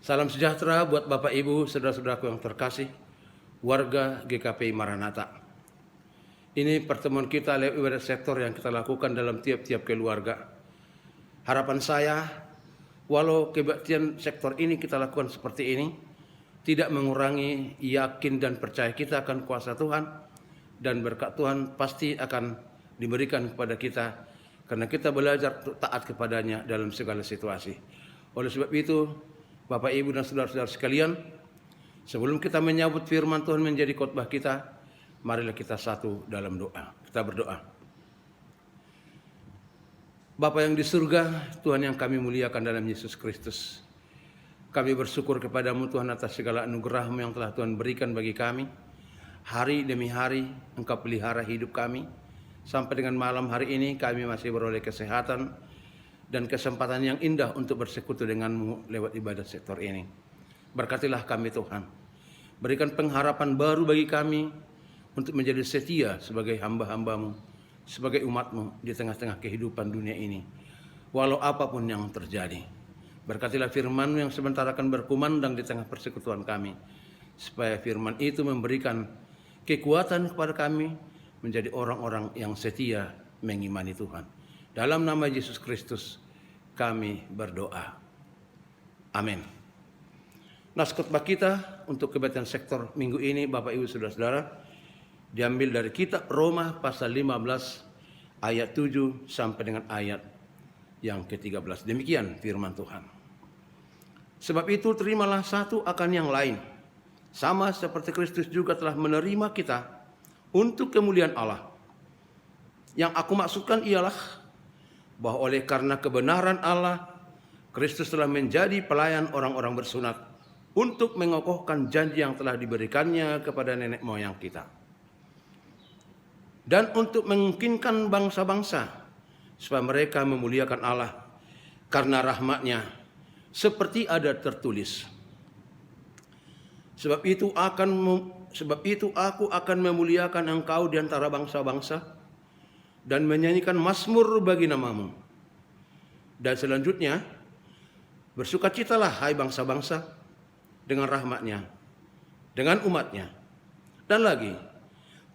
Salam sejahtera buat Bapak Ibu, saudara-saudaraku yang terkasih, warga GKP Maranatha. Ini pertemuan kita lewat ibadah sektor yang kita lakukan dalam tiap-tiap keluarga. Harapan saya, walau kebaktian sektor ini kita lakukan seperti ini, tidak mengurangi yakin dan percaya kita akan kuasa Tuhan, dan berkat Tuhan pasti akan diberikan kepada kita, karena kita belajar taat kepadanya dalam segala situasi. Oleh sebab itu, Bapak, Ibu, dan saudara-saudara sekalian, sebelum kita menyambut firman Tuhan menjadi khotbah kita, marilah kita satu dalam doa. Kita berdoa. Bapa yang di surga, Tuhan yang kami muliakan dalam Yesus Kristus, kami bersyukur kepadamu Tuhan atas segala anugerah-Mu yang telah Tuhan berikan bagi kami. Hari demi hari Engkau pelihara hidup kami. Sampai dengan malam hari ini kami masih beroleh kesehatan dan kesempatan yang indah untuk bersekutu dengan-Mu lewat ibadah sektor ini. Berkatilah kami Tuhan. Berikan pengharapan baru bagi kami untuk menjadi setia sebagai hamba-hamba-Mu, sebagai umat-Mu di tengah-tengah kehidupan dunia ini, walau apapun yang terjadi. Berkatilah firman-Mu yang sebentar akan berkumandang di tengah persekutuan kami, supaya firman itu memberikan kekuatan kepada kami menjadi orang-orang yang setia mengimani Tuhan. Dalam nama Yesus Kristus kami berdoa. Amin. Nas khotbah kita untuk kebaktian sektor minggu ini, Bapak, Ibu, saudara-saudara, diambil dari kitab Roma pasal 15 ayat 7 sampai dengan ayat yang ke-13. Demikian firman Tuhan. Sebab itu terimalah satu akan yang lain, sama seperti Kristus juga telah menerima kita untuk kemuliaan Allah. Yang aku maksudkan ialah bahwa oleh karena kebenaran Allah, Kristus telah menjadi pelayan orang-orang bersunat untuk mengokohkan janji yang telah diberikannya kepada nenek moyang kita, dan untuk memungkinkan bangsa-bangsa supaya mereka memuliakan Allah karena rahmat-Nya, seperti ada tertulis. Sebab itu aku akan memuliakan engkau di antara bangsa-bangsa dan menyanyikan mazmur bagi nama-Mu. Dan selanjutnya, bersukacitalah hai bangsa-bangsa dengan rahmat-Nya, dengan umat-Nya. Dan lagi,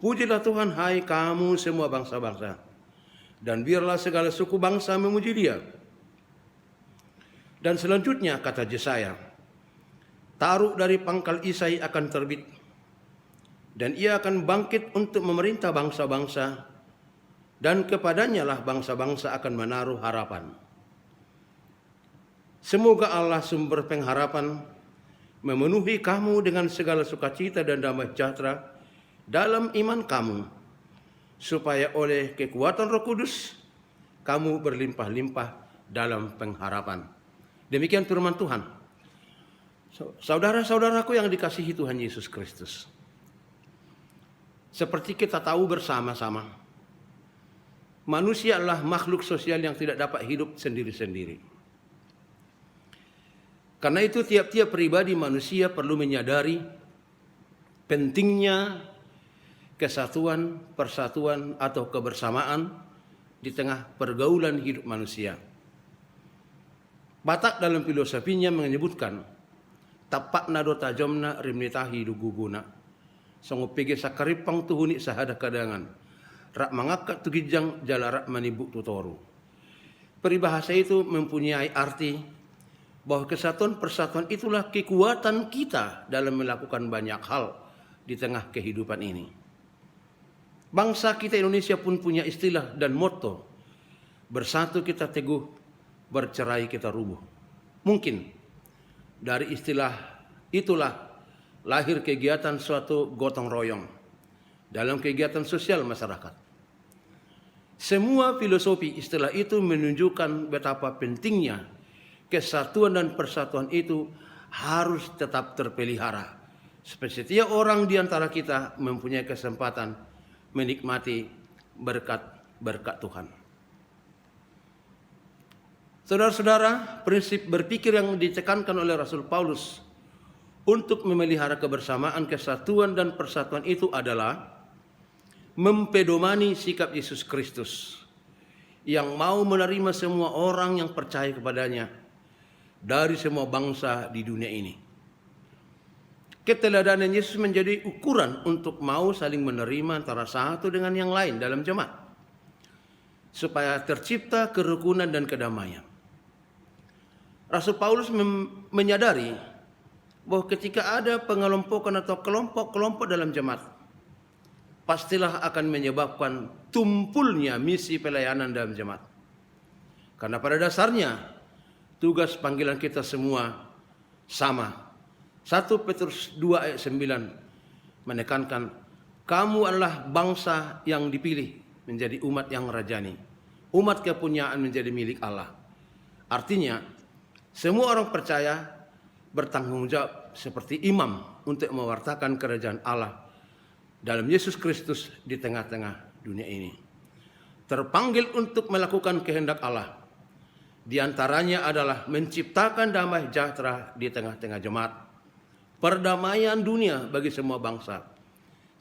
pujilah Tuhan hai kamu semua bangsa-bangsa, dan biarlah segala suku bangsa memuji Dia. Dan selanjutnya kata Yesaya, taruh dari pangkal Isai akan terbit, dan Ia akan bangkit untuk memerintah bangsa-bangsa, dan kepadanya lah bangsa-bangsa akan menaruh harapan. Semoga Allah sumber pengharapan memenuhi kamu dengan segala sukacita dan damai sejahtera dalam iman kamu, supaya oleh kekuatan Roh Kudus kamu berlimpah-limpah dalam pengharapan. Demikian firman Tuhan. Saudara-saudaraku yang dikasihi Tuhan Yesus Kristus, seperti kita tahu bersama-sama, manusia adalah makhluk sosial yang tidak dapat hidup sendiri-sendiri. Karena itu tiap-tiap pribadi manusia perlu menyadari pentingnya kesatuan, persatuan, atau kebersamaan di tengah pergaulan hidup manusia. Batak dalam filosofinya menyebutkan, tapak nado tajamna rimnitahi duguguna, sangupege sakaripang tuhuni sahada kadangan, rak mangakak tugijang jalarak manibuk tutoru. Peribahasa itu mempunyai arti bahwa kesatuan persatuan itulah kekuatan kita dalam melakukan banyak hal di tengah kehidupan ini. Bangsa kita Indonesia pun punya istilah dan motto, bersatu kita teguh, bercerai kita rubuh. Mungkin dari istilah itulah lahir kegiatan suatu gotong royong dalam kegiatan sosial masyarakat. Semua filosofi istilah itu menunjukkan betapa pentingnya kesatuan dan persatuan itu harus tetap terpelihara, supaya setiap orang di antara kita mempunyai kesempatan menikmati berkat-berkat Tuhan. Saudara-saudara, prinsip berpikir yang ditekankan oleh Rasul Paulus untuk memelihara kebersamaan, kesatuan, dan persatuan itu adalah mempedomani sikap Yesus Kristus yang mau menerima semua orang yang percaya kepadanya dari semua bangsa di dunia ini. Keteladanan Yesus menjadi ukuran untuk mau saling menerima antara satu dengan yang lain dalam jemaat, supaya tercipta kerukunan dan kedamaian. Rasul Paulus menyadari bahwa ketika ada pengelompokan atau kelompok-kelompok dalam jemaat, pastilah akan menyebabkan tumpulnya misi pelayanan dalam jemaat. Karena pada dasarnya tugas panggilan kita semua sama. 1 Petrus 2 ayat 9 menekankan, kamu adalah bangsa yang dipilih menjadi umat yang rajani, umat kepunyaan menjadi milik Allah. Artinya, semua orang percaya bertanggung jawab seperti imam untuk mewartakan kerajaan Allah dalam Yesus Kristus di tengah-tengah dunia ini. Terpanggil untuk melakukan kehendak Allah. Di antaranya adalah menciptakan damai sejahtera di tengah-tengah jemaat. Perdamaian dunia bagi semua bangsa.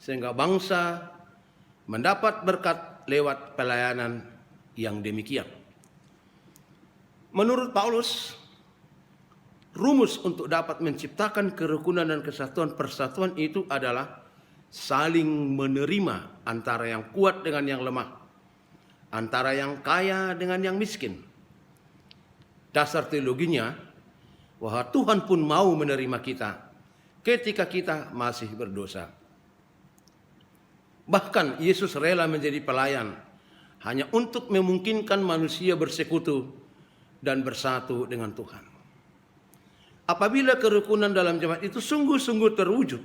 Sehingga bangsa mendapat berkat lewat pelayanan yang demikian. Menurut Paulus, rumus untuk dapat menciptakan kerukunan dan kesatuan persatuan itu adalah saling menerima antara yang kuat dengan yang lemah, antara yang kaya dengan yang miskin. Dasar teologinya bahwa Tuhan pun mau menerima kita ketika kita masih berdosa. Bahkan Yesus rela menjadi pelayan hanya untuk memungkinkan manusia bersekutu dan bersatu dengan Tuhan. Apabila kerukunan dalam jemaat itu sungguh-sungguh terwujud,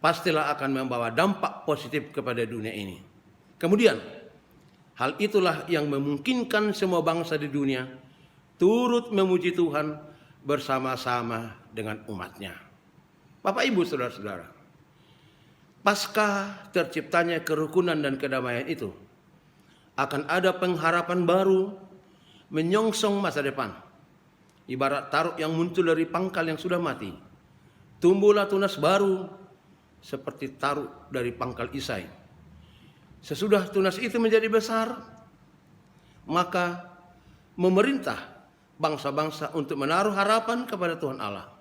pastilah akan membawa dampak positif kepada dunia ini. Kemudian, hal itulah yang memungkinkan semua bangsa di dunia turut memuji Tuhan bersama-sama dengan umatnya. Bapak, Ibu, Saudara-saudara, pasca terciptanya kerukunan dan kedamaian itu, akan ada pengharapan baru menyongsong masa depan. Ibarat taruk yang muncul dari pangkal yang sudah mati. Tumbuhlah tunas baru seperti taruk dari pangkal Isai. Sesudah tunas itu menjadi besar, maka memerintah bangsa-bangsa untuk menaruh harapan kepada Tuhan Allah.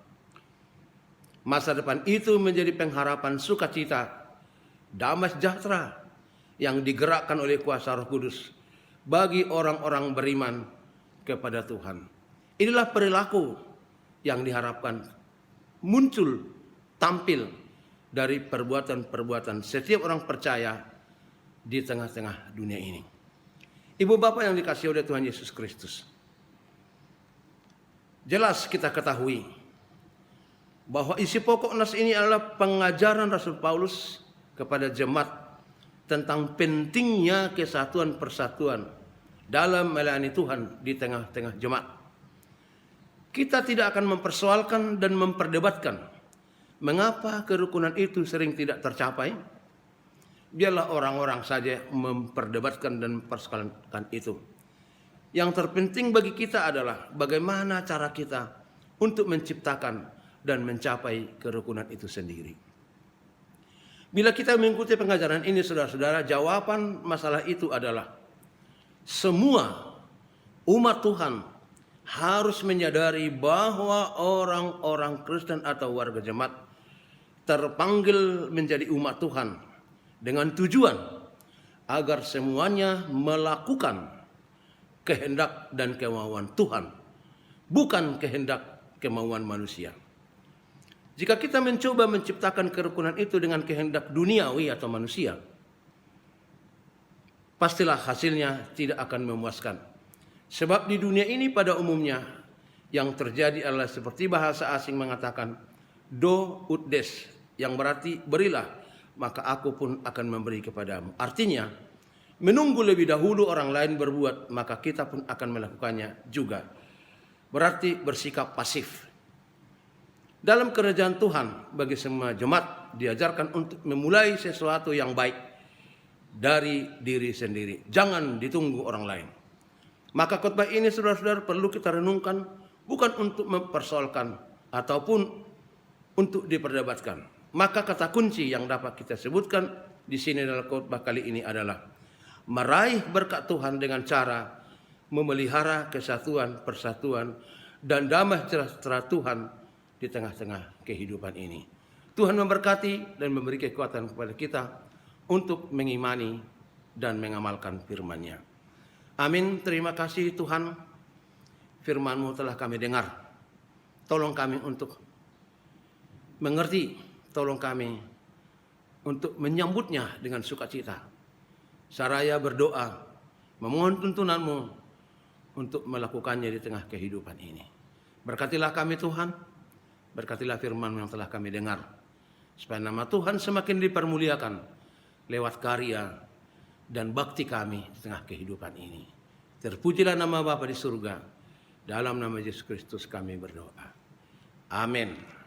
Masa depan itu menjadi pengharapan sukacita, damai sejahtera yang digerakkan oleh kuasa Roh Kudus bagi orang-orang beriman kepada Tuhan. Inilah perilaku yang diharapkan muncul, tampil dari perbuatan-perbuatan setiap orang percaya di tengah-tengah dunia ini. Ibu bapak yang dikasihi oleh Tuhan Yesus Kristus, jelas kita ketahui bahwa isi pokok nas ini adalah pengajaran Rasul Paulus kepada jemaat tentang pentingnya kesatuan persatuan dalam melayani Tuhan di tengah-tengah jemaat. Kita tidak akan mempersoalkan dan memperdebatkan mengapa kerukunan itu sering tidak tercapai. Biarlah orang-orang saja memperdebatkan dan mempersoalkan itu. Yang terpenting bagi kita adalah bagaimana cara kita untuk menciptakan dan mencapai kerukunan itu sendiri. Bila kita mengikuti pengajaran ini, saudara-saudara, jawaban masalah itu adalah semua umat Tuhan harus menyadari bahwa orang-orang Kristen atau warga jemaat terpanggil menjadi umat Tuhan dengan tujuan agar semuanya melakukan kehendak dan kemauan Tuhan, bukan kehendak kemauan manusia. Jika kita mencoba menciptakan kerukunan itu dengan kehendak duniawi atau manusia, pastilah hasilnya tidak akan memuaskan. Sebab di dunia ini pada umumnya yang terjadi adalah seperti bahasa asing mengatakan do ut des, yang berarti berilah maka aku pun akan memberi kepadamu. Artinya menunggu lebih dahulu orang lain berbuat maka kita pun akan melakukannya juga. Berarti bersikap pasif. Dalam kerajaan Tuhan bagi semua jemaat diajarkan untuk memulai sesuatu yang baik dari diri sendiri. Jangan ditunggu orang lain. Maka khotbah ini saudara-saudara perlu kita renungkan, bukan untuk mempersoalkan ataupun untuk diperdebatkan. Maka kata kunci yang dapat kita sebutkan di sini dalam khotbah kali ini adalah meraih berkat Tuhan dengan cara memelihara kesatuan, persatuan dan damai sejahtera Tuhan di tengah-tengah kehidupan ini. Tuhan memberkati dan memberi kekuatan kepada kita untuk mengimani dan mengamalkan firman-Nya. Amin. Terima kasih Tuhan, firman-Mu telah kami dengar. Tolong kami untuk mengerti, tolong kami untuk menyambutnya dengan sukacita. Saraya berdoa, memohon tuntunan-Mu untuk melakukannya di tengah kehidupan ini. Berkatilah kami Tuhan, berkatilah firman yang telah kami dengar, supaya nama Tuhan semakin dipermuliakan lewat karya dan bakti kami di tengah kehidupan ini. Terpujilah nama Bapa di surga, dalam nama Yesus Kristus kami berdoa. Amin.